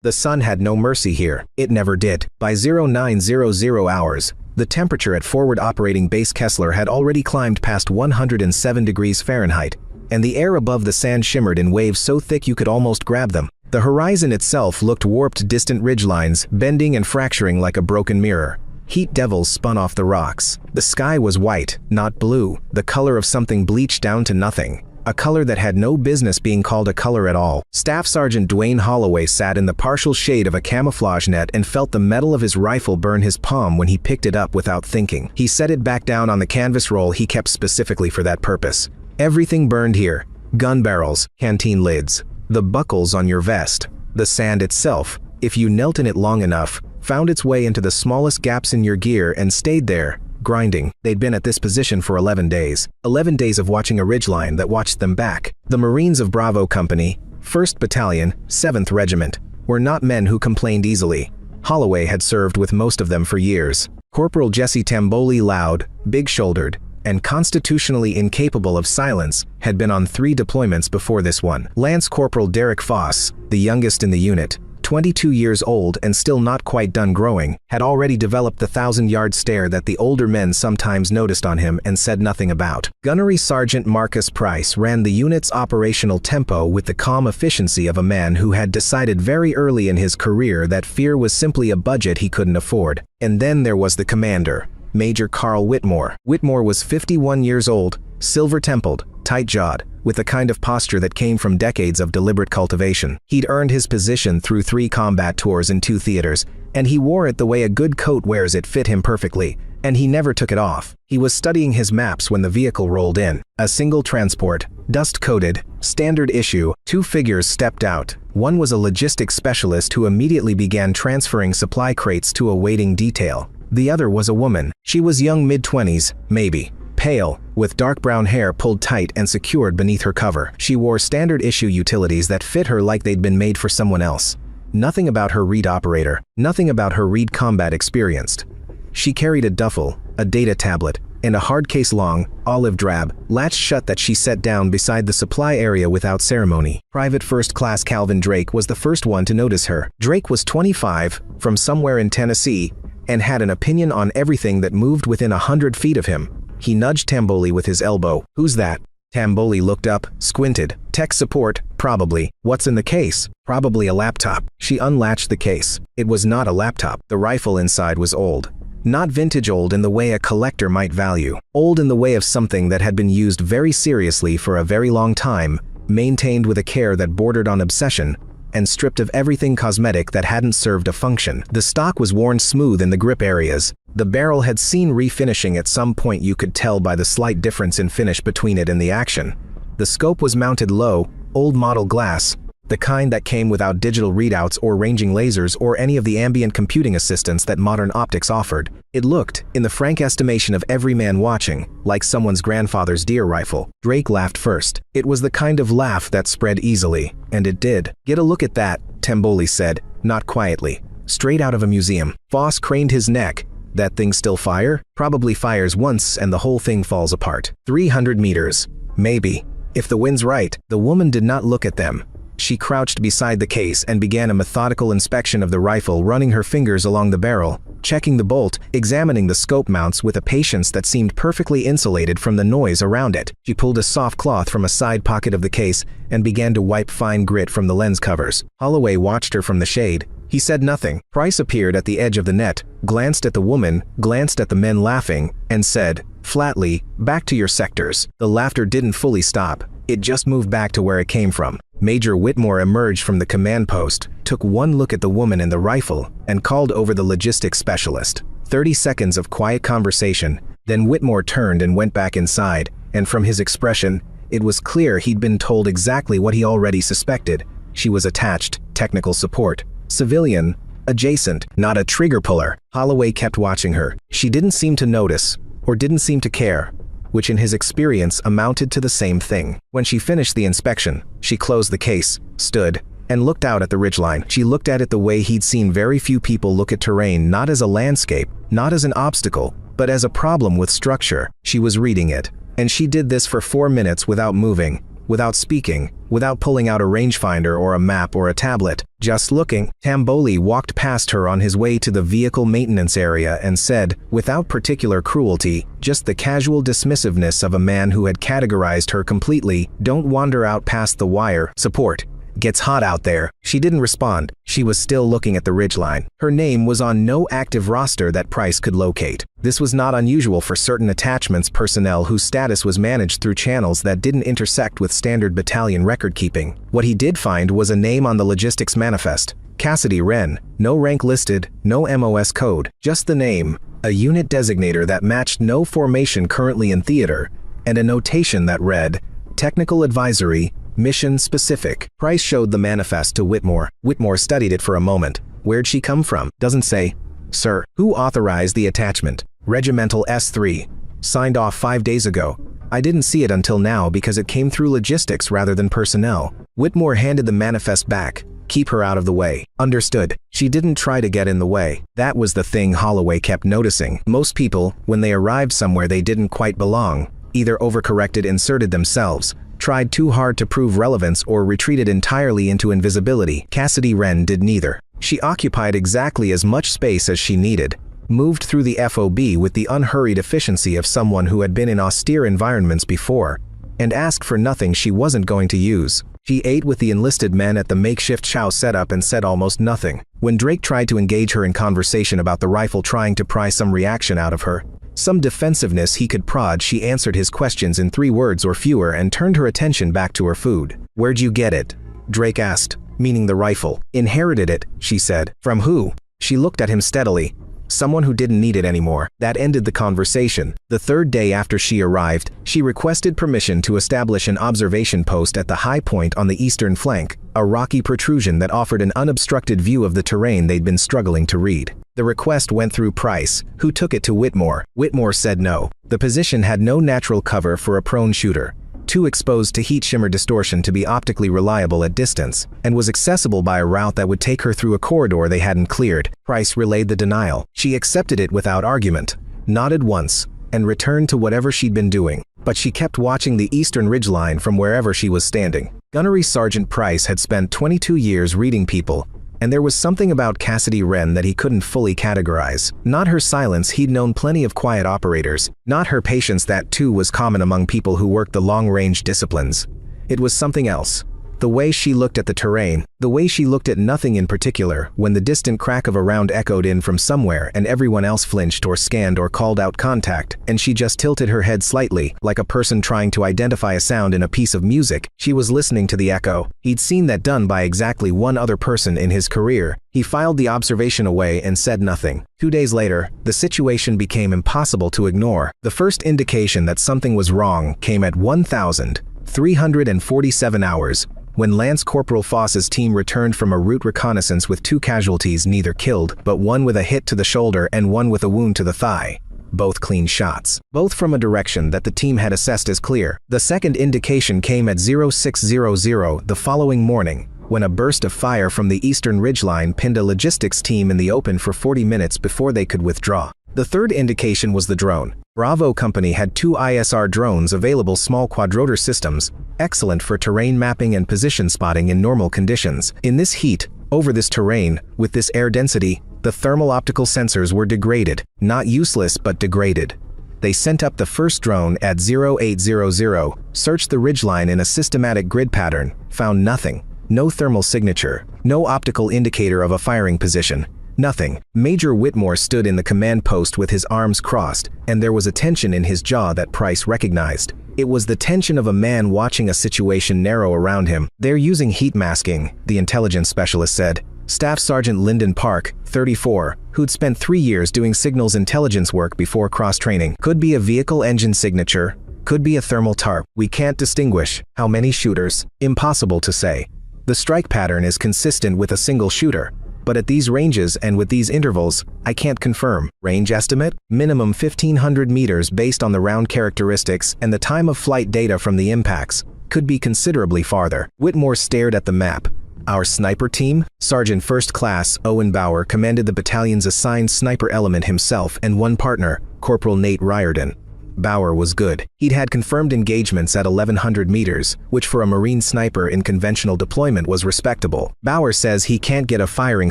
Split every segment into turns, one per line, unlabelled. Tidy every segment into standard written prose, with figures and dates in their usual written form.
The sun had no mercy here. It never did. By 0900 hours, the temperature at forward operating base Kesler had already climbed past 107 degrees Fahrenheit, and the air above the sand shimmered in waves so thick you could almost grab them. The horizon itself looked warped, distant ridgelines, bending and fracturing like a broken mirror. Heat devils spun off the rocks. The sky was white, not blue, the color of something bleached down to nothing. A color that had no business being called a color at all. Staff Sergeant Dwayne Holloway sat in the partial shade of a camouflage net and felt the metal of his rifle burn his palm when he picked it up without thinking. He set it back down on the canvas roll he kept specifically for that purpose. Everything burned here. Gun barrels, canteen lids, the buckles on your vest, the sand itself, if you knelt in it long enough, found its way into the smallest gaps in your gear and stayed there, grinding. They'd been at this position for 11 days. 11 days of watching a ridgeline that watched them back. The Marines of Bravo Company, 1st Battalion, 7th Regiment, were not men who complained easily. Holloway had served with most of them for years. Corporal Jesse Tamboli, loud, big-shouldered, and constitutionally incapable of silence, had been on 3 deployments before this one. Lance Corporal Derek Foss, the youngest in the unit, 22 years old and still not quite done growing, had already developed the 1,000-yard stare that the older men sometimes noticed on him and said nothing about. Gunnery Sergeant Marcus Price ran the unit's operational tempo with the calm efficiency of a man who had decided very early in his career that fear was simply a budget he couldn't afford. And then there was the commander, Major Carl Whitmore. Whitmore was 51 years old, silver-templed, tight-jawed, with a kind of posture that came from decades of deliberate cultivation. He'd earned his position through 3 combat tours in 2 theaters, and he wore it the way a good coat wears it. Fit him perfectly, and he never took it off. He was studying his maps when the vehicle rolled in. A single transport, dust-coated, standard issue. 2 figures stepped out. One was a logistics specialist who immediately began transferring supply crates to a waiting detail. The other was a woman. She was young, mid-20s, maybe. Pale, with dark brown hair pulled tight and secured beneath her cover. She wore standard issue utilities that fit her like they'd been made for someone else. Nothing about her read operator, nothing about her read combat experienced. She carried a duffel, a data tablet, and a hard case long, olive drab, latched shut that she set down beside the supply area without ceremony. Private First Class Calvin Drake was the first one to notice her. Drake was 25, from somewhere in Tennessee, and had an opinion on everything that moved within 100 feet of him. He nudged Tamboli with his elbow. "Who's that?" Tamboli looked up, squinted. "Tech support, probably." "What's in the case?" "Probably a laptop." She unlatched the case. It was not a laptop. The rifle inside was old. Not vintage old in the way a collector might value. Old in the way of something that had been used very seriously for a very long time, maintained with a care that bordered on obsession, and stripped of everything cosmetic that hadn't served a function. The stock was worn smooth in the grip areas. The barrel had seen refinishing at some point. You could tell by the slight difference in finish between it and the action. The scope was mounted low, old model glass, the kind that came without digital readouts or ranging lasers or any of the ambient computing assistance that modern optics offered. It looked, in the frank estimation of every man watching, like someone's grandfather's deer rifle. Drake laughed first. It was the kind of laugh that spread easily, and it did. "Get a look at that," Tamboli said, not quietly. "Straight out of a museum." Foss craned his neck. "That thing still fire?" "Probably fires once and the whole thing falls apart." 300 meters. Maybe. If the wind's right. The woman did not look at them. She crouched beside the case and began a methodical inspection of the rifle, running her fingers along the barrel, checking the bolt, examining the scope mounts with a patience that seemed perfectly insulated from the noise around it. She pulled a soft cloth from a side pocket of the case and began to wipe fine grit from the lens covers. Holloway watched her from the shade. He said nothing. Price appeared at the edge of the net, glanced at the woman, glanced at the men laughing, and said, flatly, "Back to your sectors." The laughter didn't fully stop. It just moved back to where it came from. Major Whitmore emerged from the command post, took one look at the woman and the rifle, and called over the logistics specialist. 30 seconds of quiet conversation, then Whitmore turned and went back inside, and from his expression, it was clear he'd been told exactly what he already suspected. She was attached, technical support, civilian, adjacent, not a trigger puller. Holloway kept watching her. She didn't seem to notice, or didn't seem to care, which in his experience amounted to the same thing. When she finished the inspection, she closed the case, stood, and looked out at the ridgeline. She looked at it the way he'd seen very few people look at terrain, not as a landscape, not as an obstacle, but as a problem with structure. She was reading it, and she did this for 4 minutes without moving, without speaking, without pulling out a rangefinder or a map or a tablet, just looking. Tamboli walked past her on his way to the vehicle maintenance area and said, without particular cruelty, just the casual dismissiveness of a man who had categorized her completely, "Don't wander out past the wire. Support. Gets hot out there." She didn't respond. She was still looking at the ridgeline. Her name was on no active roster that Price could locate. This was not unusual for certain attachments personnel whose status was managed through channels that didn't intersect with standard battalion record-keeping. What he did find was a name on the logistics manifest. Cassidy Wren. No rank listed, no MOS code, just the name, a unit designator that matched no formation currently in theater, and a notation that read, "Technical Advisory, Mission Specific." Price showed the manifest to Whitmore. Whitmore studied it for a moment. "Where'd she come from?" "Doesn't say." "Sir, who authorized the attachment?" "Regimental S3. Signed off 5 days ago." "I didn't see it until now because it came through logistics rather than personnel." Whitmore handed the manifest back. "Keep her out of the way." "Understood." She didn't try to get in the way. That was the thing Holloway kept noticing. Most people, when they arrived somewhere they didn't quite belong, either overcorrected, inserted themselves, tried too hard to prove relevance, or retreated entirely into invisibility. Cassidy Wren did neither. She occupied exactly as much space as she needed, moved through the FOB with the unhurried efficiency of someone who had been in austere environments before, and asked for nothing she wasn't going to use. She ate with the enlisted men at the makeshift chow setup and said almost nothing. When Drake tried to engage her in conversation about the rifle, trying to pry some reaction out of her, some defensiveness he could prod, she answered his questions in 3 words or fewer and turned her attention back to her food. "Where'd you get it?" Drake asked, meaning the rifle. "Inherited it," she said. "From who?" She looked at him steadily. "Someone who didn't need it anymore." That ended the conversation. The 3rd day after she arrived, she requested permission to establish an observation post at the high point on the eastern flank, a rocky protrusion that offered an unobstructed view of the terrain they'd been struggling to read. The request went through Price, who took it to Whitmore. Whitmore said no. The position had no natural cover for a prone shooter, too exposed to heat shimmer distortion to be optically reliable at distance, and was accessible by a route that would take her through a corridor they hadn't cleared. Price relayed the denial. She accepted it without argument, nodded once, and returned to whatever she'd been doing. But she kept watching the eastern ridgeline from wherever she was standing. Gunnery Sergeant Price had spent 22 years reading people, and there was something about Cassidy Wren that he couldn't fully categorize. Not her silence, he'd known plenty of quiet operators. Not her patience, that too was common among people who worked the long-range disciplines. It was something else. The way she looked at the terrain, the way she looked at nothing in particular, when the distant crack of a round echoed in from somewhere and everyone else flinched or scanned or called out contact, and she just tilted her head slightly, like a person trying to identify a sound in a piece of music. She was listening to the echo. He'd seen that done by exactly one other person in his career. He filed the observation away and said nothing. 2 days later, the situation became impossible to ignore. The first indication that something was wrong came at 1,347 hours, when Lance Corporal Foss's team returned from a route reconnaissance with 2 casualties, neither killed, but one with a hit to the shoulder and one with a wound to the thigh. Both clean shots. Both from a direction that the team had assessed as clear. The second indication came at 0600 the following morning, when a burst of fire from the eastern ridgeline pinned a logistics team in the open for 40 minutes before they could withdraw. The third indication was the drone. Bravo Company had 2 ISR drones available, small quadrotor systems, excellent for terrain mapping and position spotting in normal conditions. In this heat, over this terrain, with this air density, the thermal optical sensors were degraded. Not useless, but degraded. They sent up the first drone at 0800, searched the ridgeline in a systematic grid pattern, found nothing. No thermal signature, no optical indicator of a firing position. Nothing. Major Whitmore stood in the command post with his arms crossed, and there was a tension in his jaw that Price recognized. It was the tension of a man watching a situation narrow around him. "They're using heat masking," the intelligence specialist said. Staff Sergeant Lyndon Park, 34, who'd spent 3 years doing signals intelligence work before cross-training. "Could be a vehicle engine signature, could be a thermal tarp. We can't distinguish. How many shooters? Impossible to say. The strike pattern is consistent with a single shooter. But at these ranges and with these intervals, I can't confirm." Range estimate? Minimum 1,500 meters based on the round characteristics and the time of flight data from the impacts. Could be considerably farther. Whitmore stared at the map. "Our sniper team?" Sergeant First Class Owen Bauer commanded the battalion's assigned sniper element himself and one partner, Corporal Nate Riordan. Bauer was good. He'd had confirmed engagements at 1100 meters, which for a Marine sniper in conventional deployment was respectable. Bauer says he can't get a firing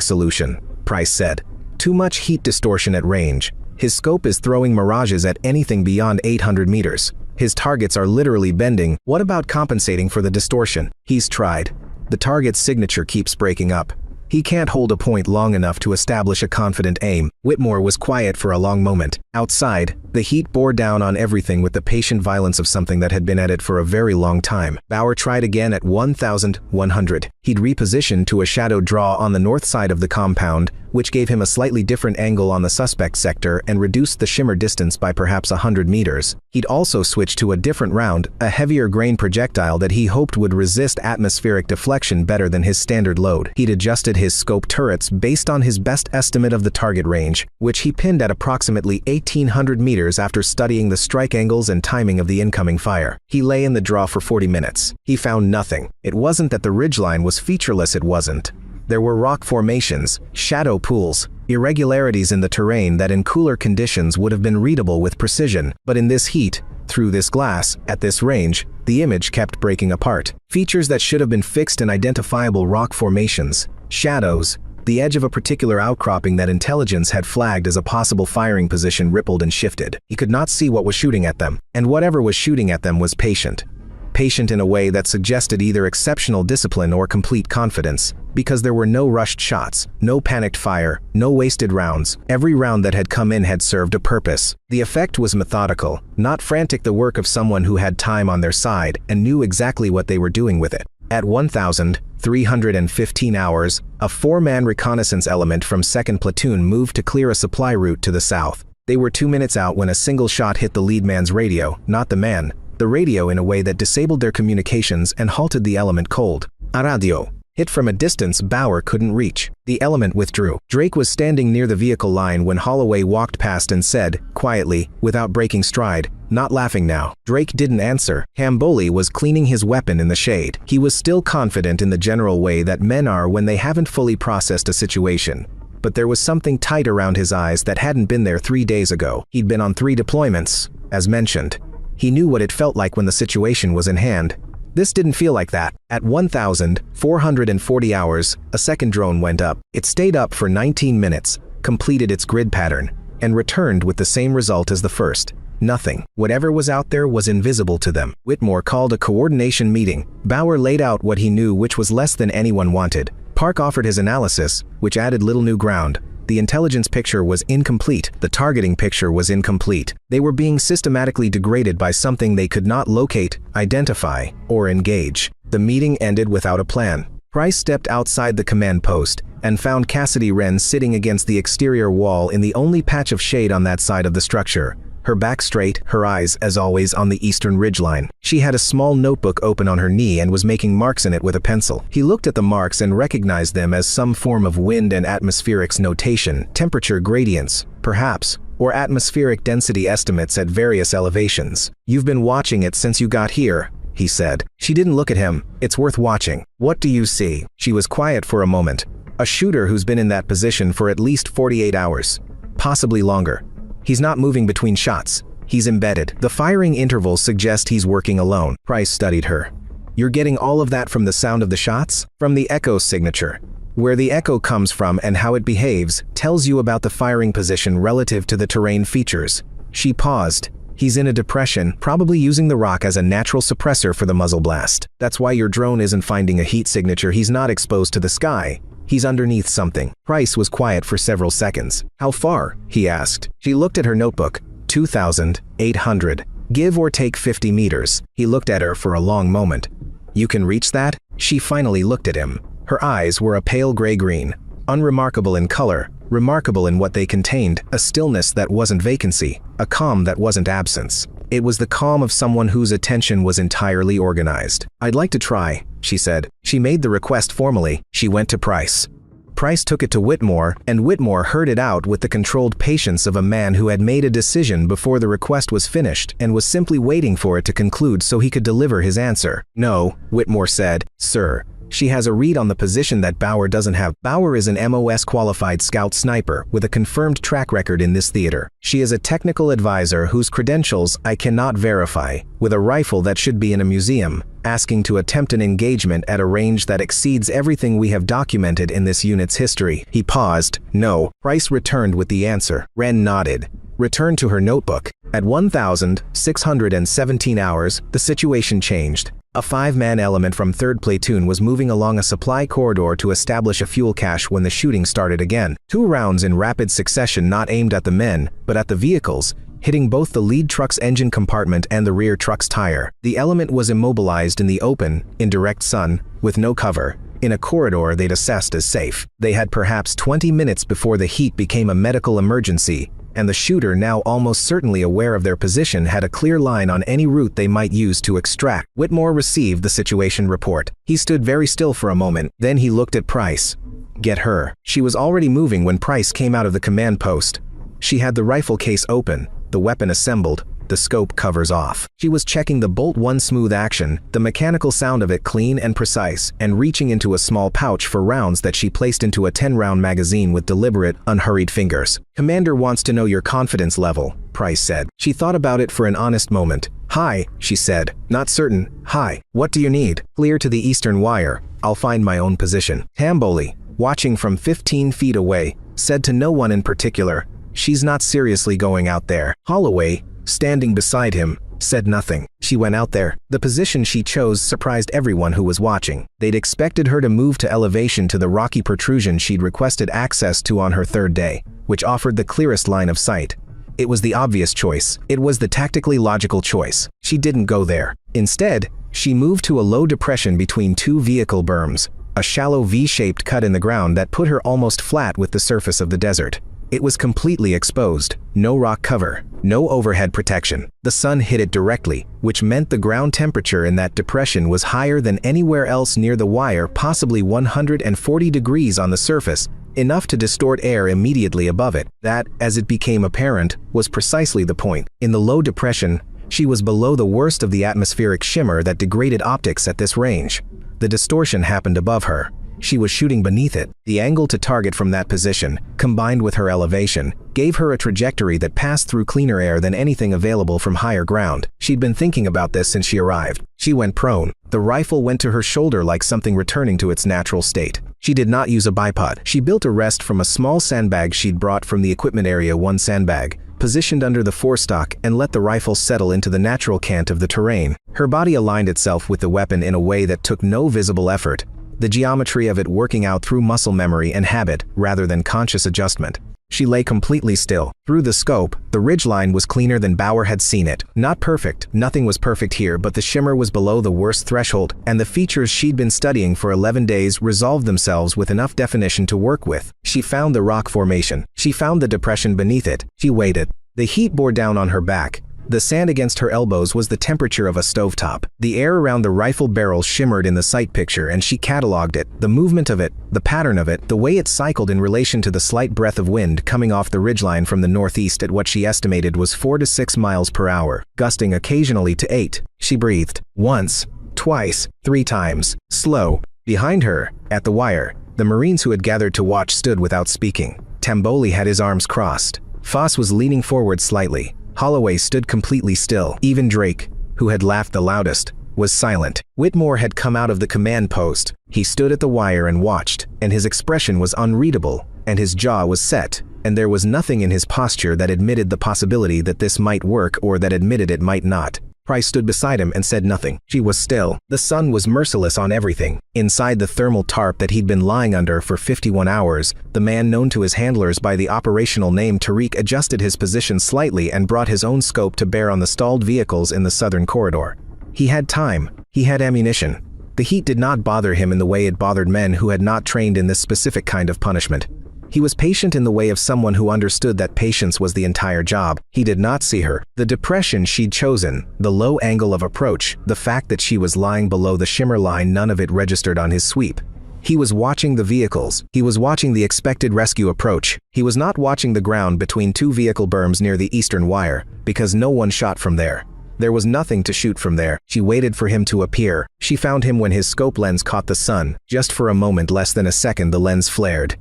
solution, Price said. Too much heat distortion at range. His scope is throwing mirages at anything beyond 800 meters. His targets are literally bending. What about compensating for the distortion? He's tried. The target's signature keeps breaking up. He can't hold a point long enough to establish a confident aim. Whitmore was quiet for a long moment. Outside, the heat bore down on everything with the patient violence of something that had been at it for a very long time. Bauer tried again at 1,100. He'd repositioned to a shadow draw on the north side of the compound, which gave him a slightly different angle on the suspect sector and reduced the shimmer distance by perhaps 100 meters. He'd also switched to a different round, a heavier grain projectile that he hoped would resist atmospheric deflection better than his standard load. He'd adjusted his scope turrets based on his best estimate of the target range, which he pinned at approximately 1,800 meters after studying the strike angles and timing of the incoming fire. He lay in the draw for 40 minutes. He found nothing. It wasn't that the ridgeline was featureless, it wasn't. There were rock formations, shadow pools, irregularities in the terrain that in cooler conditions would have been readable with precision, but in this heat, through this glass, at this range, the image kept breaking apart. Features that should have been fixed and identifiable rock formations, shadows, the edge of a particular outcropping that intelligence had flagged as a possible firing position rippled and shifted. He could not see what was shooting at them, and whatever was shooting at them was patient. Patient in a way that suggested either exceptional discipline or complete confidence, because there were no rushed shots, no panicked fire, no wasted rounds. Every round that had come in had served a purpose. The effect was methodical, not frantic, the work of someone who had time on their side and knew exactly what they were doing with it. At 1,315 hours, a 4-man reconnaissance element from 2nd Platoon moved to clear a supply route to the south. They were 2 minutes out when a single shot hit the lead man's radio, not the man. The radio in a way that disabled their communications and halted the element cold. A radio. Hit from a distance Bauer couldn't reach. The element withdrew. Drake was standing near the vehicle line when Holloway walked past and said, quietly, without breaking stride, "Not laughing now." Drake didn't answer. Hamboli was cleaning his weapon in the shade. He was still confident in the general way that men are when they haven't fully processed a situation. But there was something tight around his eyes that hadn't been there 3 days ago. He'd been on 3 deployments, as mentioned. He knew what it felt like when the situation was in hand. This didn't feel like that. At 1,440 hours, a second drone went up. It stayed up for 19 minutes, completed its grid pattern, and returned with the same result as the first. Nothing. Whatever was out there was invisible to them. Whitmore called a coordination meeting. Bauer laid out what he knew, which was less than anyone wanted. Park offered his analysis, which added little new ground. The intelligence picture was incomplete. The targeting picture was incomplete. They were being systematically degraded by something they could not locate, identify, or engage. The meeting ended without a plan. Price stepped outside the command post and found Cassidy Wren sitting against the exterior wall in the only patch of shade on that side of the structure. Her back straight, her eyes, as always, on the eastern ridgeline. She had a small notebook open on her knee and was making marks in it with a pencil. He looked at the marks and recognized them as some form of wind and atmospherics notation, temperature gradients, perhaps, or atmospheric density estimates at various elevations. "You've been watching it since you got here," he said. She didn't look at him. "It's worth watching. What do you see?" She was quiet for a moment. "A shooter who's been in that position for at least 48 hours. Possibly longer. He's not moving between shots. He's embedded. The firing intervals suggest he's working alone." Price studied her. "You're getting all of that from the sound of the shots? From the echo signature. Where the echo comes from and how it behaves tells you about the firing position relative to the terrain features." She paused. "He's in a depression, probably using the rock as a natural suppressor for the muzzle blast. That's why your drone isn't finding a heat signature. He's not exposed to the sky. He's underneath something." Price was quiet for several seconds. "How far?" he asked. She looked at her notebook. 2,800. Give or take 50 meters. He looked at her for a long moment. "You can reach that?" She finally looked at him. Her eyes were a pale gray-green, unremarkable in color, remarkable in what they contained, a stillness that wasn't vacancy, a calm that wasn't absence. It was the calm of someone whose attention was entirely organized. "I'd like to try," she said. She made the request formally. She went to Price. Price took it to Whitmore, and Whitmore heard it out with the controlled patience of a man who had made a decision before the request was finished and was simply waiting for it to conclude so he could deliver his answer. "No," Whitmore said. "Sir, She has a read on the position that Bauer doesn't have. Bauer is an MOS qualified scout sniper with a confirmed track record in this theater. She is a technical advisor whose credentials I cannot verify, with a rifle that should be in a museum, asking to attempt an engagement at a range that exceeds everything we have documented in this unit's history. He paused. No. Price returned with the answer. Wren nodded. Returned to her notebook. At 1,617 hours, the situation changed. A 5-man element from 3rd Platoon was moving along a supply corridor to establish a fuel cache when the shooting started again. 2 rounds in rapid succession, not aimed at the men, but at the vehicles, hitting both the lead truck's engine compartment and the rear truck's tire. The element was immobilized in the open, in direct sun, with no cover, in a corridor they'd assessed as safe. They had perhaps 20 minutes before the heat became a medical emergency, and the shooter, now almost certainly aware of their position, had a clear line on any route they might use to extract. Whitmore received the situation report. He stood very still for a moment, then he looked at Price. Get her. She was already moving when Price came out of the command post. She had the rifle case open, the weapon assembled, the scope covers off. She was checking the bolt one smooth action, the mechanical sound of it clean and precise, and reaching into a small pouch for rounds that she placed into a 10-round magazine with deliberate, unhurried fingers. Commander wants to know your confidence level, Price said. She thought about it for an honest moment. High, she said. Not certain. High. What do you need? Clear to the eastern wire. I'll find my own position. Tamboli, watching from 15 feet away, said to no one in particular, she's not seriously going out there. Holloway, standing beside him, said nothing. She went out there. The position she chose surprised everyone who was watching. They'd expected her to move to elevation to the rocky protrusion she'd requested access to on her 3rd day, which offered the clearest line of sight. It was the obvious choice. It was the tactically logical choice. She didn't go there. Instead, she moved to a low depression between 2 vehicle berms, a shallow V-shaped cut in the ground that put her almost flat with the surface of the desert. It was completely exposed, no rock cover, no overhead protection. The sun hit it directly, which meant the ground temperature in that depression was higher than anywhere else near the wire, possibly 140 degrees on the surface, enough to distort air immediately above it. That, as it became apparent, was precisely the point. In the low depression, she was below the worst of the atmospheric shimmer that degraded optics at this range. The distortion happened above her. She was shooting beneath it. The angle to target from that position, combined with her elevation, gave her a trajectory that passed through cleaner air than anything available from higher ground. She'd been thinking about this since she arrived. She went prone. The rifle went to her shoulder like something returning to its natural state. She did not use a bipod. She built a rest from a small sandbag she'd brought from the equipment area, one sandbag, positioned under the forestock, and let the rifle settle into the natural cant of the terrain. Her body aligned itself with the weapon in a way that took no visible effort, the geometry of it working out through muscle memory and habit rather than conscious adjustment. She lay completely still. Through the scope, the ridgeline was cleaner than Bauer had seen it. Not perfect, nothing was perfect here, but the shimmer was below the worst threshold, and the features she'd been studying for 11 days resolved themselves with enough definition to work with. She found the rock formation. She found the depression beneath it. She waited. The heat bore down on her back. The sand against her elbows was the temperature of a stovetop. The air around the rifle barrel shimmered in the sight picture, and she cataloged it, the movement of it, the pattern of it, the way it cycled in relation to the slight breath of wind coming off the ridgeline from the northeast at what she estimated was 4 to 6 miles per hour, gusting occasionally to 8. She breathed. Once, twice, 3 times. Slow. Behind her, at the wire, the Marines who had gathered to watch stood without speaking. Tamboli had his arms crossed. Foss was leaning forward slightly. Holloway stood completely still. Even Drake, who had laughed the loudest, was silent. Whitmore had come out of the command post. He stood at the wire and watched, and his expression was unreadable, and his jaw was set, and there was nothing in his posture that admitted the possibility that this might work or that admitted it might not. Price stood beside him and said nothing. She was still. The sun was merciless on everything. Inside the thermal tarp that he'd been lying under for 51 hours, the man known to his handlers by the operational name Tariq adjusted his position slightly and brought his own scope to bear on the stalled vehicles in the southern corridor. He had time. He had ammunition. The heat did not bother him in the way it bothered men who had not trained in this specific kind of punishment. He was patient in the way of someone who understood that patience was the entire job. He did not see her. The depression she'd chosen, the low angle of approach, the fact that she was lying below the shimmer line, none of it registered on his sweep. He was watching the vehicles. He was watching the expected rescue approach. He was not watching the ground between 2 vehicle berms near the eastern wire, because no one shot from there. There was nothing to shoot from there. She waited for him to appear. She found him when his scope lens caught the sun. Just for a moment, less than a second, the lens flared.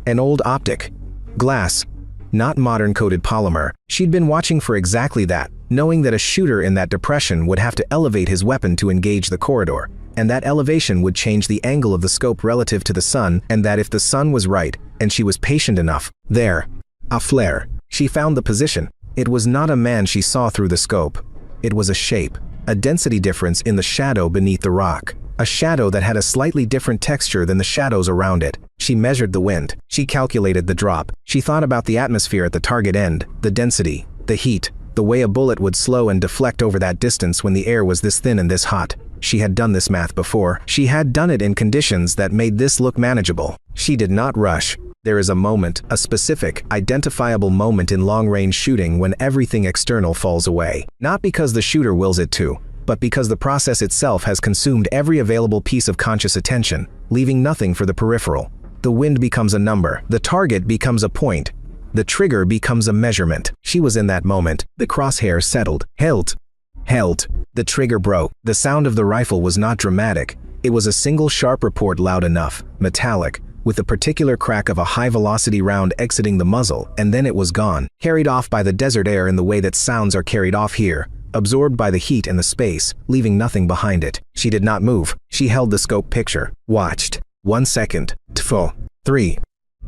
An old optic. Glass. Not modern coated polymer. She'd been watching for exactly that, knowing that a shooter in that depression would have to elevate his weapon to engage the corridor, and that elevation would change the angle of the scope relative to the sun, and that if the sun was right, and she was patient enough, there. A flare. She found the position. It was not a man she saw through the scope. It was a shape, a density difference in the shadow beneath the rock. A shadow that had a slightly different texture than the shadows around it. She measured the wind. She calculated the drop. She thought about the atmosphere at the target end, the density, the heat, the way a bullet would slow and deflect over that distance when the air was this thin and this hot. She had done this math before. She had done it in conditions that made this look manageable. She did not rush. There is a moment, a specific, identifiable moment in long-range shooting when everything external falls away. Not because the shooter wills it to, but because the process itself has consumed every available piece of conscious attention, leaving nothing for the peripheral. The wind becomes a number. The target becomes a point. The trigger becomes a measurement. She was in that moment. The crosshair settled. Held. The trigger broke. The sound of the rifle was not dramatic. It was a single sharp report, loud enough, metallic, with the particular crack of a high-velocity round exiting the muzzle, and then it was gone, carried off by the desert air in the way that sounds are carried off here, absorbed by the heat and the space, leaving nothing behind it. She did not move. She held the scope picture, watched. 1 second. 2, 3,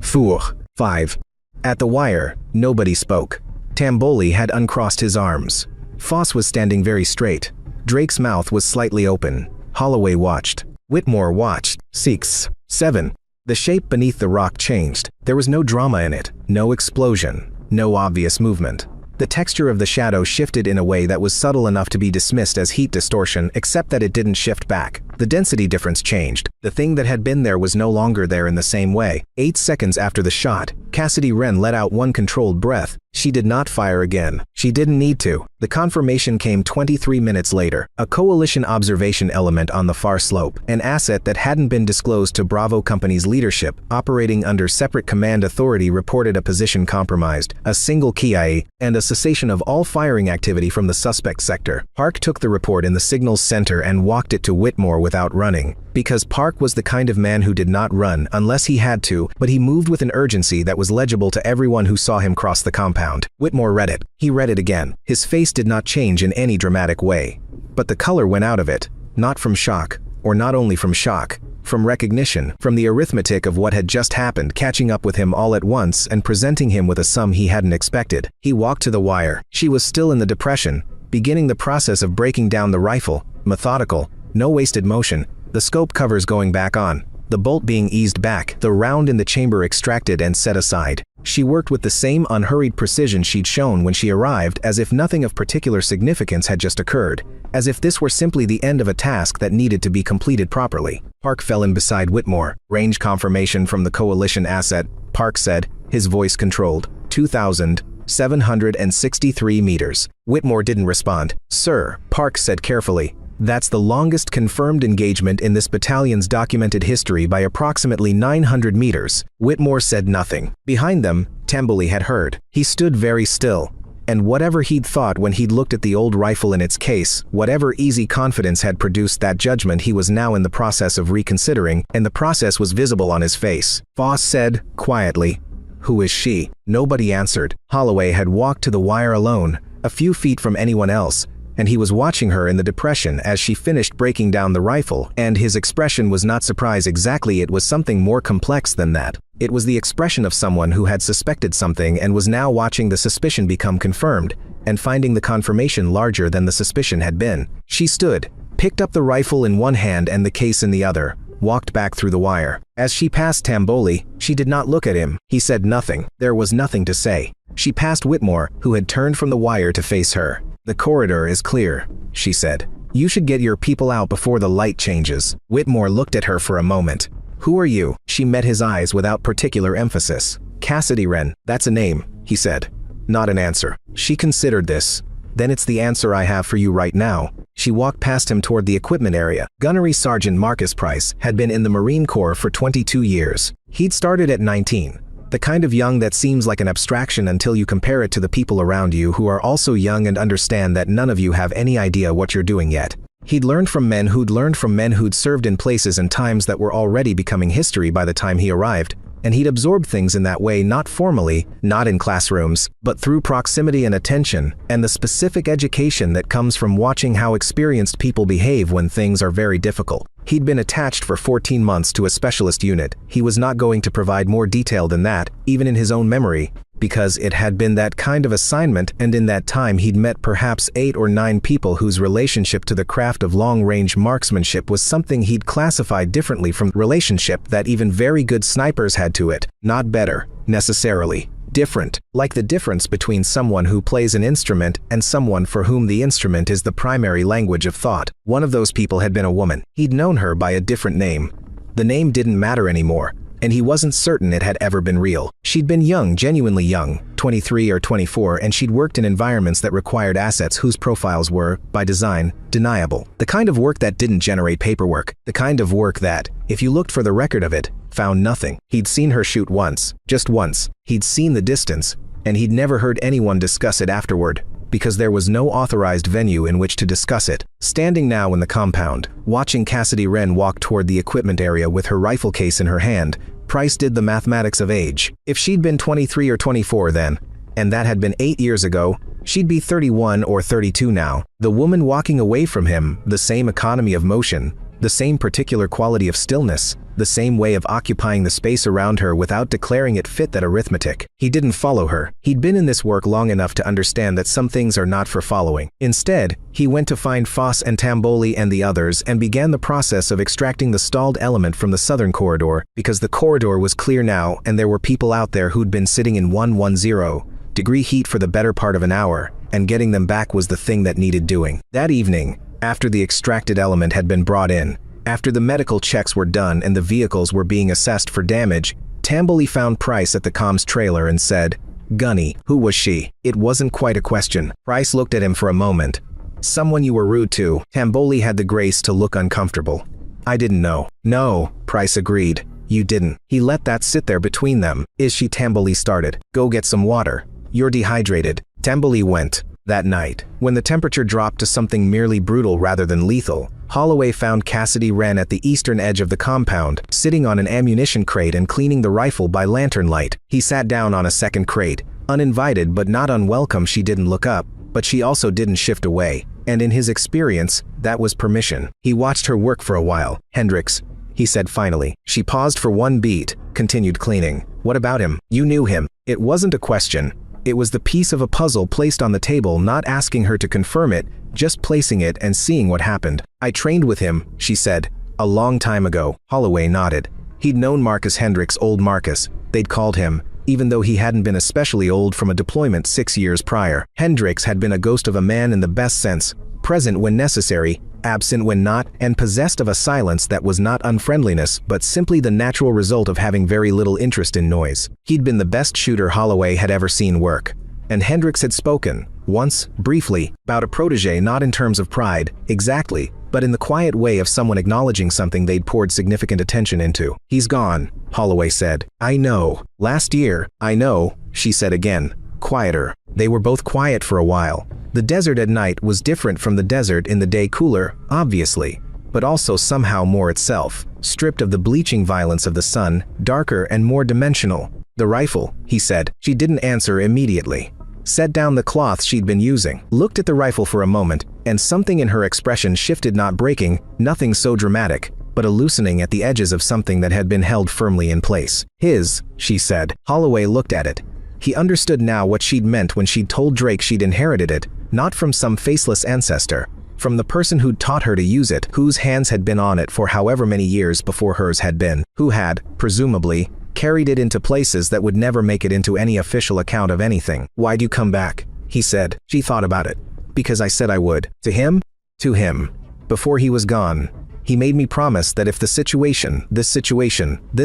4, 5. At the wire, nobody spoke. Tamboli had uncrossed his arms. Foss was standing very straight. Drake's mouth was slightly open. Holloway watched. Whitmore watched. 6, 7. The shape beneath the rock changed. There was no drama in it, no explosion, no obvious movement. The texture of the shadow shifted in a way that was subtle enough to be dismissed as heat distortion, except that it didn't shift back. The density difference changed. The thing that had been there was no longer there in the same way. 8 seconds after the shot, Cassidy Wren let out one controlled breath. She did not fire again. She didn't need to. The confirmation came 23 minutes later. A coalition observation element on the far slope, an asset that hadn't been disclosed to Bravo Company's leadership, operating under separate command authority, reported a position compromised, a single KIA, and a cessation of all firing activity from the suspect sector. Park took the report in the signals center and walked it to Whitmore without running. Because Park was the kind of man who did not run unless he had to, but he moved with an urgency that was legible to everyone who saw him cross the compound. Whitmore read it. He read it again. His face did not change in any dramatic way. But the color went out of it, not from shock, or not only from shock, from recognition, from the arithmetic of what had just happened catching up with him all at once and presenting him with a sum he hadn't expected. He walked to the wire. She was still in the depression, beginning the process of breaking down the rifle, methodical, no wasted motion, the scope covers going back on, the bolt being eased back, the round in the chamber extracted and set aside. She worked with the same unhurried precision she'd shown when she arrived, as if nothing of particular significance had just occurred, as if this were simply the end of a task that needed to be completed properly. Park fell in beside Whitmore. Range confirmation from the coalition asset, Park said, his voice controlled. 2,763 meters. Whitmore didn't respond. Sir, Park said carefully. That's the longest confirmed engagement in this battalion's documented history by approximately 900 meters. Whitmore said nothing. Behind them, Tamboli had heard. He stood very still. And whatever he'd thought when he'd looked at the old rifle in its case, whatever easy confidence had produced that judgment, he was now in the process of reconsidering, and the process was visible on his face. Foss said, quietly, "Who is she?" Nobody answered. Holloway had walked to the wire alone, a few feet from anyone else, and he was watching her in the depression as she finished breaking down the rifle, and his expression was not surprise exactly, it was something more complex than that. It was the expression of someone who had suspected something and was now watching the suspicion become confirmed, and finding the confirmation larger than the suspicion had been. She stood, picked up the rifle in one hand and the case in the other, walked back through the wire. As she passed Tamboli, she did not look at him. He said nothing. There was nothing to say. She passed Whitmore, who had turned from the wire to face her. "The corridor is clear," she said. "You should get your people out before the light changes." Whitmore looked at her for a moment. "Who are you?" She met his eyes without particular emphasis. "Cassidy Wren, that's a name," he said. Not an answer. She considered this. "Then it's the answer I have for you right now." She walked past him toward the equipment area. Gunnery Sergeant Marcus Price had been in the Marine Corps for 22 years. He'd started at 19. The kind of young that seems like an abstraction until you compare it to the people around you who are also young and understand that none of you have any idea what you're doing yet. He'd learned from men who'd served in places and times that were already becoming history by the time he arrived, and he'd absorbed things in that way, not formally, not in classrooms, but through proximity and attention, and the specific education that comes from watching how experienced people behave when things are very difficult. He'd been attached for 14 months to a specialist unit. He was not going to provide more detail than that, even in his own memory, because it had been that kind of assignment, and in that time he'd met perhaps 8 or 9 people whose relationship to the craft of long-range marksmanship was something he'd classified differently from the relationship that even very good snipers had to it. Not better, necessarily. Different, like the difference between someone who plays an instrument and someone for whom the instrument is the primary language of thought. One of those people had been a woman. He'd known her by a different name. The name didn't matter anymore, and he wasn't certain it had ever been real. She'd been young, genuinely young, 23 or 24, and she'd worked in environments that required assets whose profiles were, by design, deniable. The kind of work that didn't generate paperwork. The kind of work that, if you looked for the record of it, found nothing. He'd seen her shoot once, just once. He'd seen the distance, and he'd never heard anyone discuss it afterward, because there was no authorized venue in which to discuss it. Standing now in the compound, watching Cassidy Wren walk toward the equipment area with her rifle case in her hand, Price did the mathematics of age. If she'd been 23 or 24 then, and that had been 8 years ago, she'd be 31 or 32 now. The woman walking away from him, the same economy of motion, the same particular quality of stillness, the same way of occupying the space around her without declaring it fit that arithmetic. He didn't follow her. He'd been in this work long enough to understand that some things are not for following. Instead, he went to find Foss and Tamboli and the others and began the process of extracting the stalled element from the southern corridor, because the corridor was clear now and there were people out there who'd been sitting in 110-degree heat for the better part of an hour, and getting them back was the thing that needed doing. That evening, after the extracted element had been brought in, after the medical checks were done and the vehicles were being assessed for damage, Tamboli found Price at the comms trailer and said, "Gunny, who was she?" It wasn't quite a question. Price looked at him for a moment. "Someone you were rude to." Tamboli had the grace to look uncomfortable. "I didn't know." "No," Price agreed. "You didn't." He let that sit there between them. "Is she?" Tamboli started. "Go get some water. You're dehydrated." Tamboli went. That night, when the temperature dropped to something merely brutal rather than lethal, Holloway found Cassidy Wren at the eastern edge of the compound, sitting on an ammunition crate and cleaning the rifle by lantern light. He sat down on a second crate. Uninvited but not unwelcome, she didn't look up, but she also didn't shift away, and in his experience, that was permission. He watched her work for a while. "Hendricks," he said finally. She paused for one beat, continued cleaning. "What about him? You knew him." It wasn't a question. It was the piece of a puzzle placed on the table, not asking her to confirm it, just placing it and seeing what happened. "I trained with him," she said. "A long time ago." Holloway nodded. He'd known Marcus Hendricks, old Marcus, they'd called him, even though he hadn't been especially old from a deployment 6 years prior. Hendricks had been a ghost of a man in the best sense, present when necessary, absent when not, and possessed of a silence that was not unfriendliness but simply the natural result of having very little interest in noise. He'd been the best shooter Holloway had ever seen work. And Hendricks had spoken, once, briefly, about a protege, not in terms of pride, exactly, but in the quiet way of someone acknowledging something they'd poured significant attention into. "He's gone," Holloway said. "I know. Last year." "I know," she said again, quieter. They were both quiet for a while. The desert at night was different from the desert in the day, cooler, obviously, but also somehow more itself, stripped of the bleaching violence of the sun, darker and more dimensional. "The rifle," he said. She didn't answer immediately. Set down the cloth she'd been using, looked at the rifle for a moment, and something in her expression shifted, not breaking, nothing so dramatic, but a loosening at the edges of something that had been held firmly in place. "His," she said. Holloway looked at it. He understood now what she'd meant when she'd told Drake she'd inherited it, not from some faceless ancestor, from the person who'd taught her to use it, whose hands had been on it for however many years before hers had been, who had, presumably, carried it into places that would never make it into any official account of anything. "Why'd you come back?" he said. She thought about it. "Because I said I would." "To him?" "To him. Before he was gone. He made me promise that if this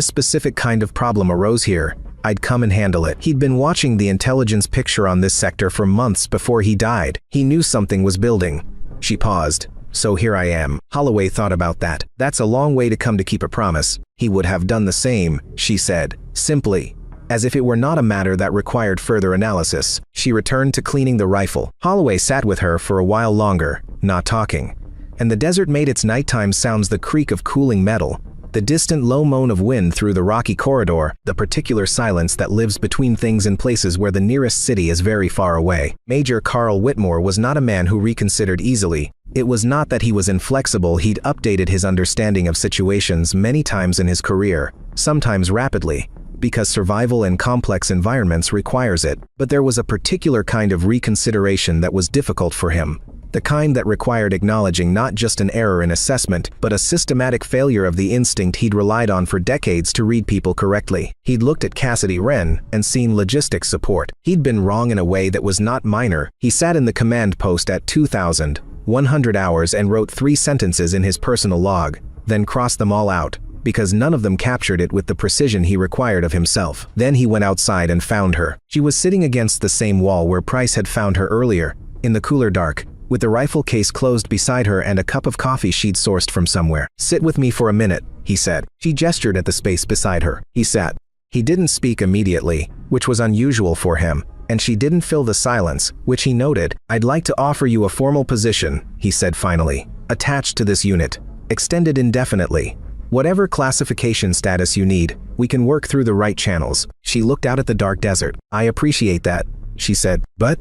specific kind of problem arose here, I'd come and handle it. He'd been watching the intelligence picture on this sector for months before he died. He knew something was building." She paused. "So here I am." Holloway thought about that. "That's a long way to come to keep a promise." "He would have done the same," she said, simply. as if it were not a matter that required further analysis. She returned to cleaning the rifle. Holloway sat with her for a while longer, not talking. And the desert made its nighttime sounds, the creak of cooling metal, the distant low moan of wind through the rocky corridor, the particular silence that lives between things in places where the nearest city is very far away. Major Carl Whitmore was not a man who reconsidered easily. It was not that he was inflexible, he'd updated his understanding of situations many times in his career, sometimes rapidly, because survival in complex environments requires it. But there was a particular kind of reconsideration that was difficult for him. The kind that required acknowledging not just an error in assessment, but a systematic failure of the instinct he'd relied on for decades to read people correctly. He'd looked at Cassidy Wren and seen logistic support. He'd been wrong in a way that was not minor. He sat in the command post at 2,100 hours and wrote 3 sentences in his personal log, then crossed them all out, because none of them captured it with the precision he required of himself. Then he went outside and found her. She was sitting against the same wall where Price had found her earlier, in the cooler dark, with the rifle case closed beside her and a cup of coffee she'd sourced from somewhere. "Sit with me for a minute," he said. She gestured at the space beside her. He sat. He didn't speak immediately, which was unusual for him, and she didn't fill the silence, which he noted. "I'd like to offer you a formal position," he said finally, "attached to this unit, extended indefinitely. Whatever classification status you need, we can work through the right channels." She looked out at the dark desert. "I appreciate that," she said. "But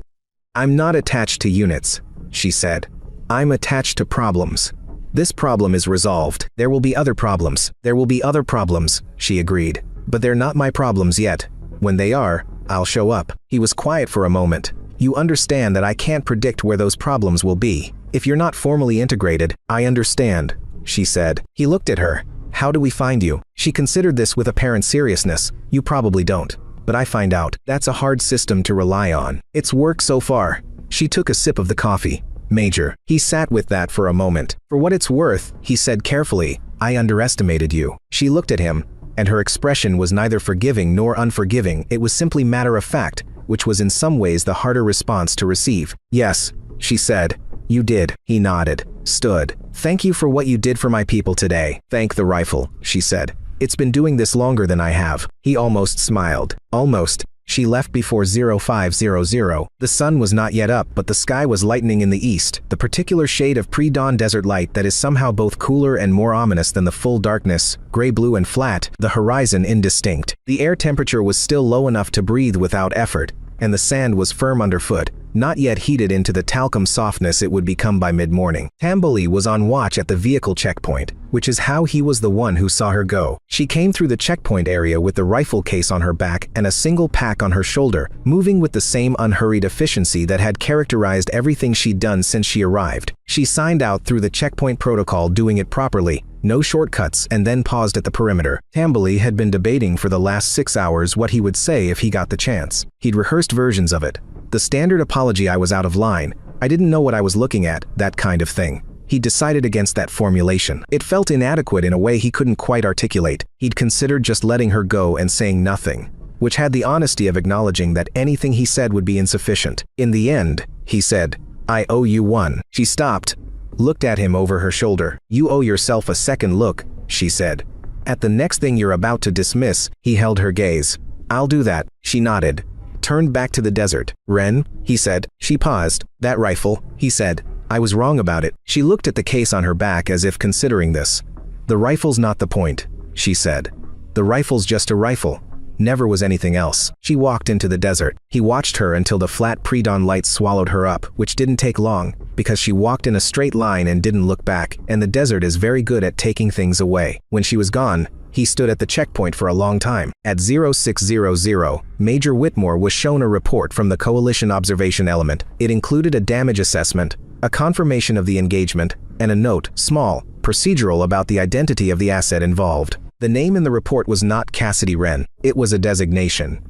I'm not attached to units," she said. "I'm attached to problems. This problem is resolved. There will be other problems. There will be other problems," she agreed. "But they're not my problems yet. When they are, I'll show up." He was quiet for a moment. "You understand that I can't predict where those problems will be. If you're not formally integrated, I understand," she said. He looked at her. "How do we find you?" She considered this with apparent seriousness. "You probably don't. But I find out. That's a hard system to rely on. It's worked so far." She took a sip of the coffee. "Major." He sat with that for a moment. "For what it's worth," he said carefully, "I underestimated you." She looked at him, and her expression was neither forgiving nor unforgiving. It was simply matter of fact, which was in some ways the harder response to receive. "Yes," she said. "You did." He nodded, stood. "Thank you for what you did for my people today." "Thank the rifle," she said. "It's been doing this longer than I have." He almost smiled. "Almost." She left before 0500. The sun was not yet up, but the sky was lightening in the east, the particular shade of pre-dawn desert light that is somehow both cooler and more ominous than the full darkness, gray-blue and flat, the horizon indistinct. The air temperature was still low enough to breathe without effort, and the sand was firm underfoot, not yet heated into the talcum softness it would become by mid-morning. Tamboli was on watch at the vehicle checkpoint, which is how he was the one who saw her go. She came through the checkpoint area with the rifle case on her back and a single pack on her shoulder, moving with the same unhurried efficiency that had characterized everything she'd done since she arrived. She signed out through the checkpoint protocol, doing it properly, no shortcuts, and then paused at the perimeter. Tamboli had been debating for the last 6 hours what he would say if he got the chance. He'd rehearsed versions of it. The standard apology, "I was out of line, I didn't know what I was looking at," that kind of thing. He decided against that formulation. It felt inadequate in a way he couldn't quite articulate. He'd considered just letting her go and saying nothing, which had the honesty of acknowledging that anything he said would be insufficient. "In the end," he said, "I owe you one." She stopped, looked at him over her shoulder. "You owe yourself a second look," she said. "At the next thing you're about to dismiss." He held her gaze. "I'll do that." She nodded, turned back to the desert. "Wren," he said. She paused. "That rifle," he said. "I was wrong about it." She looked at the case on her back as if considering this. "The rifle's not the point," she said. "The rifle's just a rifle. Never was anything else." She walked into the desert. He watched her until the flat pre-dawn light swallowed her up, which didn't take long, because she walked in a straight line and didn't look back, and the desert is very good at taking things away. When she was gone, he stood at the checkpoint for a long time. At 0600, Major Whitmore was shown a report from the Coalition Observation Element. It included a damage assessment, a confirmation of the engagement, and a note, small, procedural, about the identity of the asset involved. The name in the report was not Cassidy Wren. It was a designation.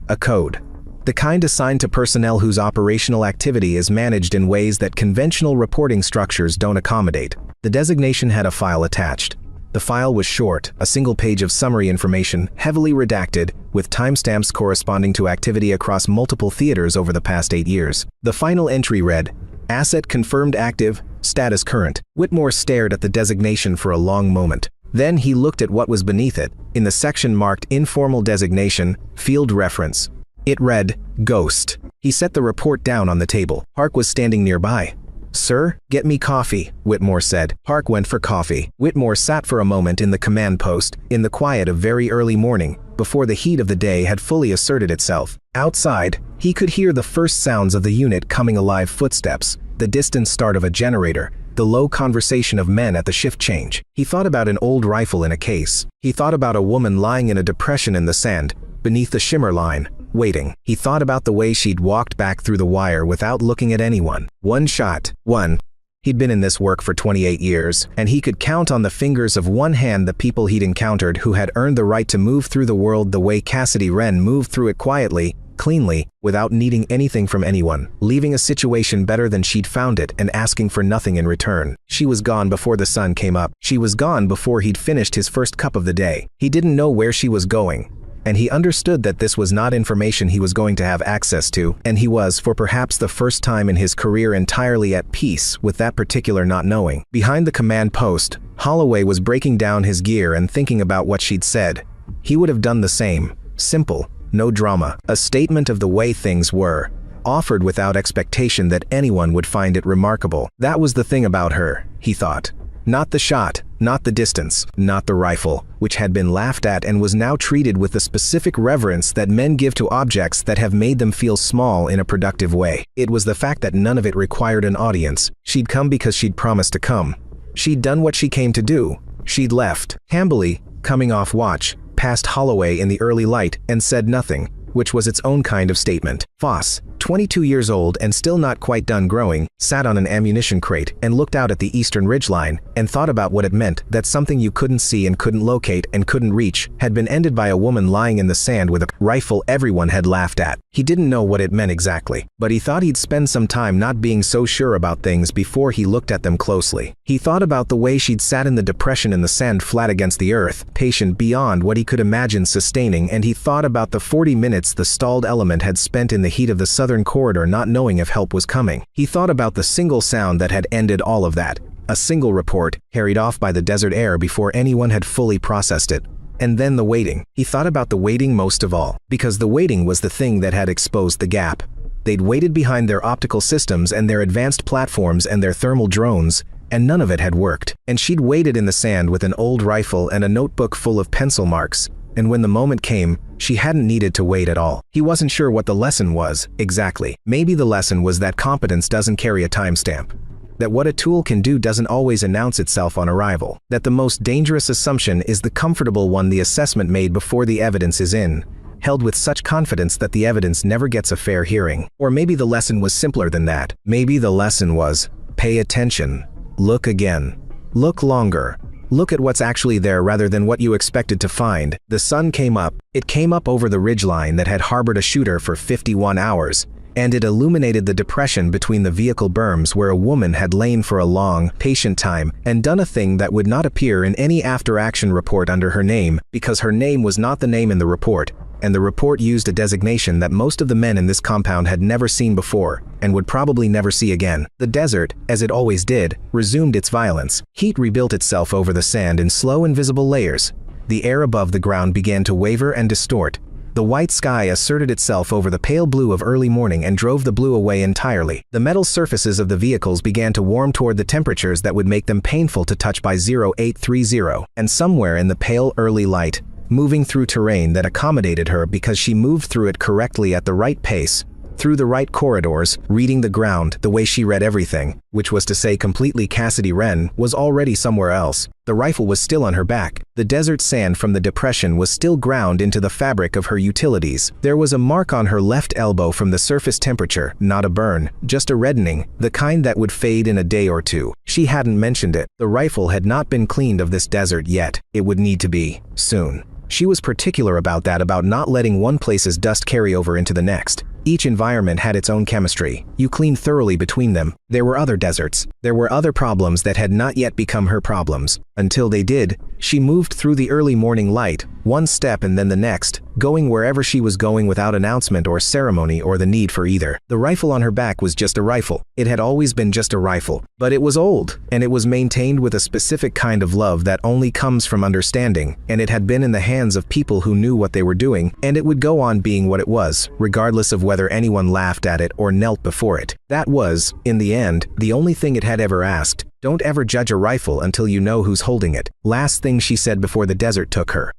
A code. The kind assigned to personnel whose operational activity is managed in ways that conventional reporting structures don't accommodate. The designation had a file attached. The file was short, a single page of summary information, heavily redacted, with timestamps corresponding to activity across multiple theaters over the past 8 years. The final entry read, "Asset confirmed active, status current." Whitmore stared at the designation for a long moment. Then he looked at what was beneath it, in the section marked Informal Designation, Field Reference. It read, Ghost. He set the report down on the table. Park was standing nearby. "Sir, get me coffee," Whitmore said. Park went for coffee. Whitmore sat for a moment in the command post, in the quiet of very early morning, before the heat of the day had fully asserted itself. Outside, he could hear the first sounds of the unit coming alive: footsteps, the distant start of a generator, the low conversation of men at the shift change. He thought about an old rifle in a case. He thought about a woman lying in a depression in the sand, beneath the shimmer line, waiting. He thought about the way she'd walked back through the wire without looking at anyone. One shot. One. He'd been in this work for 28 years, and he could count on the fingers of one hand the people he'd encountered who had earned the right to move through the world the way Cassidy Wren moved through it, quietly, cleanly, without needing anything from anyone, leaving a situation better than she'd found it and asking for nothing in return. She was gone before the sun came up. She was gone before he'd finished his first cup of the day. He didn't know where she was going, and he understood that this was not information he was going to have access to, and he was, for perhaps the first time in his career, entirely at peace with that particular not knowing. Behind the command post, Holloway was breaking down his gear and thinking about what she'd said. He would have done the same. Simple, no drama. A statement of the way things were, offered without expectation that anyone would find it remarkable. That was the thing about her, he thought. Not the shot, not the distance, not the rifle, which had been laughed at and was now treated with the specific reverence that men give to objects that have made them feel small in a productive way. It was the fact that none of it required an audience. She'd come because she'd promised to come. She'd done what she came to do. She'd left. Hambly, coming off watch, passed Holloway in the early light and said nothing, which was its own kind of statement. Foss, 22 years old and still not quite done growing, sat on an ammunition crate and looked out at the eastern ridgeline and thought about what it meant that something you couldn't see and couldn't locate and couldn't reach had been ended by a woman lying in the sand with a rifle everyone had laughed at. He didn't know what it meant exactly, but he thought he'd spend some time not being so sure about things before he looked at them closely. He thought about the way she'd sat in the depression in the sand flat against the earth, patient beyond what he could imagine sustaining, and he thought about the 40 minutes the stalled element had spent in the heat of the southern corridor not knowing if help was coming. He thought about the single sound that had ended all of that, a single report, carried off by the desert air before anyone had fully processed it. And then the waiting. He thought about the waiting most of all, because the waiting was the thing that had exposed the gap. They'd waited behind their optical systems and their advanced platforms and their thermal drones, and none of it had worked. And she'd waited in the sand with an old rifle and a notebook full of pencil marks, and when the moment came, she hadn't needed to wait at all. He wasn't sure what the lesson was, exactly. Maybe the lesson was that competence doesn't carry a timestamp. That what a tool can do doesn't always announce itself on arrival. That the most dangerous assumption is the comfortable one, the assessment made before the evidence is in, held with such confidence that the evidence never gets a fair hearing. Or maybe the lesson was simpler than that. Maybe the lesson was, pay attention. Look again. Look longer. Look at what's actually there rather than what you expected to find. The sun came up. It came up over the ridgeline that had harbored a shooter for 51 hours, and it illuminated the depression between the vehicle berms where a woman had lain for a long, patient time and done a thing that would not appear in any after-action report under her name, because her name was not the name in the report, and the report used a designation that most of the men in this compound had never seen before, and would probably never see again. The desert, as it always did, resumed its violence. Heat rebuilt itself over the sand in slow, invisible layers. The air above the ground began to waver and distort. The white sky asserted itself over the pale blue of early morning and drove the blue away entirely. The metal surfaces of the vehicles began to warm toward the temperatures that would make them painful to touch by 0830, and somewhere in the pale early light, moving through terrain that accommodated her because she moved through it correctly at the right pace, through the right corridors, reading the ground the way she read everything, which was to say completely. Cassidy Wren was already somewhere else. The rifle was still on her back. The desert sand from the depression was still ground into the fabric of her utilities. There was a mark on her left elbow from the surface temperature, not a burn, just a reddening, the kind that would fade in a day or two. She hadn't mentioned it. The rifle had not been cleaned of this desert yet. It would need to be, soon. She was particular about that, about not letting one place's dust carry over into the next. Each environment had its own chemistry. You cleaned thoroughly between them, There were other deserts. There were other problems that had not yet become her problems. Until they did, she moved through the early morning light, one step and then the next, going wherever she was going without announcement or ceremony or the need for either. The rifle on her back was just a rifle. It had always been just a rifle. But it was old, and it was maintained with a specific kind of love that only comes from understanding, and it had been in the hands of people who knew what they were doing, and it would go on being what it was, regardless of whether anyone laughed at it or knelt before it. That was, in the end, the only thing it had ever asked. Don't ever judge a rifle until you know who's holding it. Last thing she said before the desert took her.